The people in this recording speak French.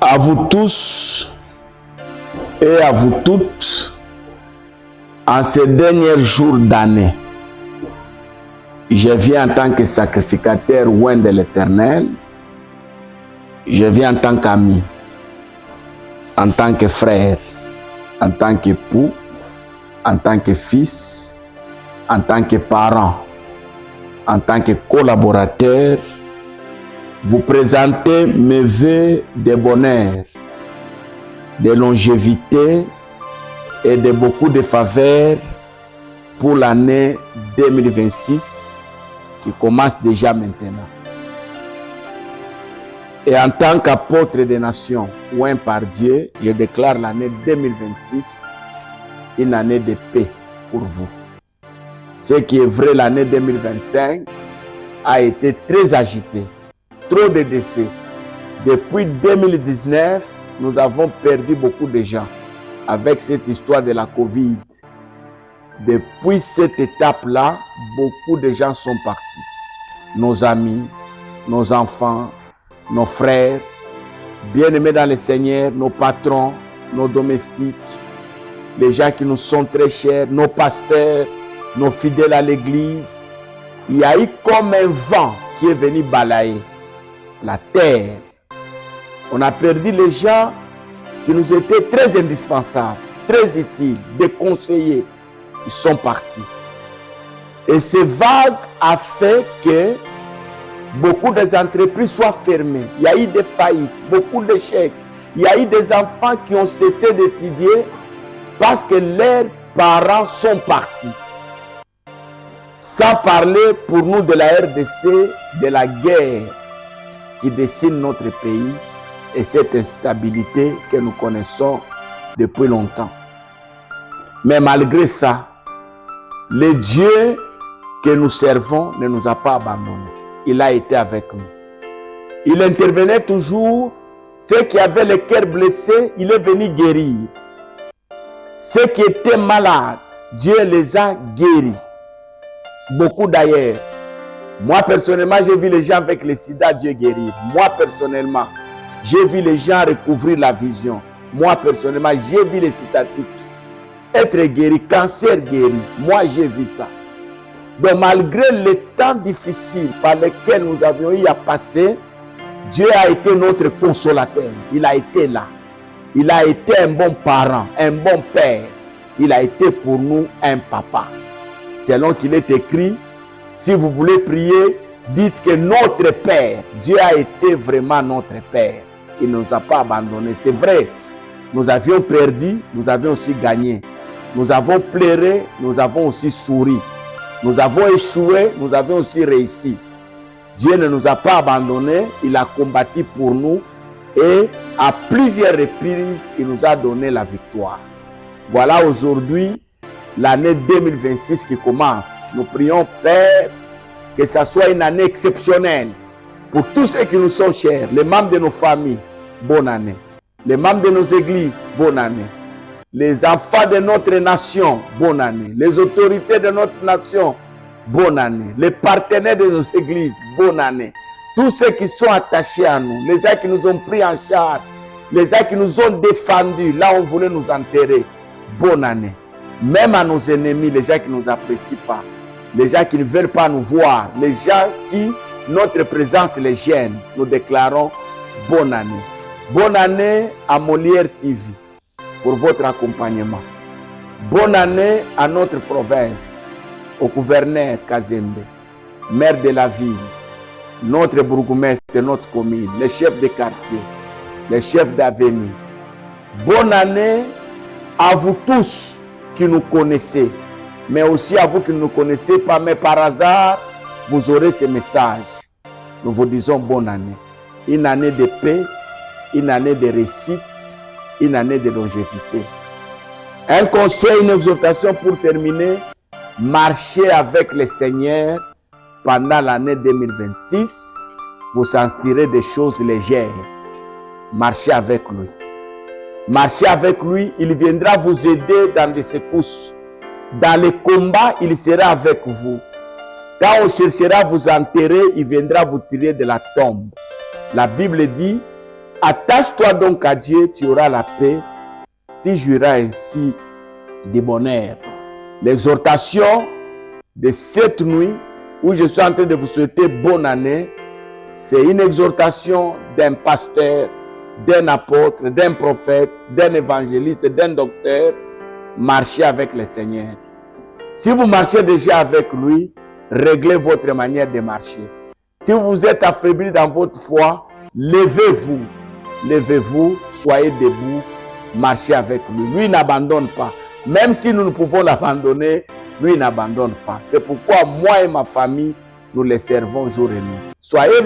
À vous tous et à vous toutes, en ces derniers jours d'année, je viens en tant que sacrificateur loin de l'Éternel, je viens en tant qu'ami, en tant que frère, en tant qu'époux, en tant que fils, en tant que parent, en tant que collaborateur, vous présenter mes vœux de bonheur, de longévité et de beaucoup de faveurs pour l'année 2026 qui commence déjà maintenant. Et en tant qu'apôtre des nations, oint par Dieu, je déclare l'année 2026 une année de paix pour vous. Ce qui est vrai, l'année 2025 a été très agitée. Trop de décès. Depuis 2019, nous avons perdu beaucoup de gens avec cette histoire de la Covid. Depuis cette étape-là, beaucoup de gens sont partis. Nos amis, nos enfants, nos frères, bien-aimés dans le Seigneur, nos patrons, nos domestiques, les gens qui nous sont très chers, nos pasteurs, nos fidèles à l'église. Il y a eu comme un vent qui est venu balayer la terre. On a perdu les gens qui nous étaient très indispensables, très utiles, des conseillers. Ils sont partis. Et ce vague a fait que beaucoup des entreprises soient fermées. Il y a eu des faillites, beaucoup d'échecs. Il y a eu des enfants qui ont cessé d'étudier parce que leurs parents sont partis. Sans parler pour nous de la RDC, de la guerre qui dessine notre pays et cette instabilité que nous connaissons depuis longtemps. Mais malgré ça, le Dieu que nous servons ne nous a pas abandonnés. Il a été avec nous. Il intervenait toujours. Ceux qui avaient le cœur blessé, il est venu guérir. Ceux qui étaient malades, Dieu les a guéris. Beaucoup d'ailleurs. Moi, personnellement, j'ai vu les gens avec le sida, Dieu guérir. Moi, personnellement, j'ai vu les gens recouvrir la vision. Moi, personnellement, j'ai vu les citatiques être guéris, cancer guéri. Moi, j'ai vu ça. Donc, malgré les temps difficiles par lesquels nous avions eu à passer, Dieu a été notre consolateur. Il a été là. Il a été un bon parent, un bon père. Il a été pour nous un papa. Selon qu'il est écrit, si vous voulez prier, dites que notre Père, Dieu a été vraiment notre Père. Il ne nous a pas abandonnés. C'est vrai, nous avions perdu, nous avions aussi gagné. Nous avons pleuré, nous avons aussi souri. Nous avons échoué, nous avons aussi réussi. Dieu ne nous a pas abandonnés, il a combattu pour nous et à plusieurs reprises, il nous a donné la victoire. Voilà aujourd'hui l'année 2026 qui commence. Nous prions, Père, que ça soit une année exceptionnelle pour tous ceux qui nous sont chers, les membres de nos familles, bonne année. Les membres de nos églises, bonne année. Les enfants de notre nation, bonne année. Les autorités de notre nation, bonne année. Les partenaires de nos églises, bonne année. Tous ceux qui sont attachés à nous, les gens qui nous ont pris en charge, les gens qui nous ont défendus, là où on voulait nous enterrer, bonne année. Même à nos ennemis, les gens qui ne nous apprécient pas, les gens qui ne veulent pas nous voir, les gens qui, notre présence les gêne, nous déclarons bonne année. Bonne année à Molière TV pour votre accompagnement. Bonne année à notre province, au gouverneur Kazembe, maire de la ville, notre bourgmestre de notre commune, les chefs de quartier, les chefs d'avenue. Bonne année à vous tous qui nous connaissez, mais aussi à vous qui ne nous connaissez pas, mais par hasard, vous aurez ces messages. Nous vous disons bonne année. Une année de paix, une année de réussite, une année de longévité. Un conseil, une exhortation pour terminer. Marchez avec le Seigneur pendant l'année 2026. Vous sentirez des choses légères. Marchez avec lui. Marchez avec lui, il viendra vous aider dans des secousses. Dans les combats, il sera avec vous. Quand on cherchera à vous enterrer, il viendra vous tirer de la tombe. La Bible dit Attache-toi donc à Dieu, tu auras la paix, tu jouiras ainsi de bonheur. L'exhortation de cette nuit, où je suis en train de vous souhaiter bonne année, c'est une exhortation d'un pasteur, d'un apôtre, d'un prophète, d'un évangéliste, d'un docteur. Marchez avec le Seigneur. Si vous marchez déjà avec lui, réglez votre manière de marcher. Si vous êtes affaibli dans votre foi, levez-vous. Levez-vous, soyez debout, marchez avec lui. Lui n'abandonne pas. Même si nous ne pouvons l'abandonner, lui n'abandonne pas. C'est pourquoi moi et ma famille, nous les servons jour et nuit. Soyez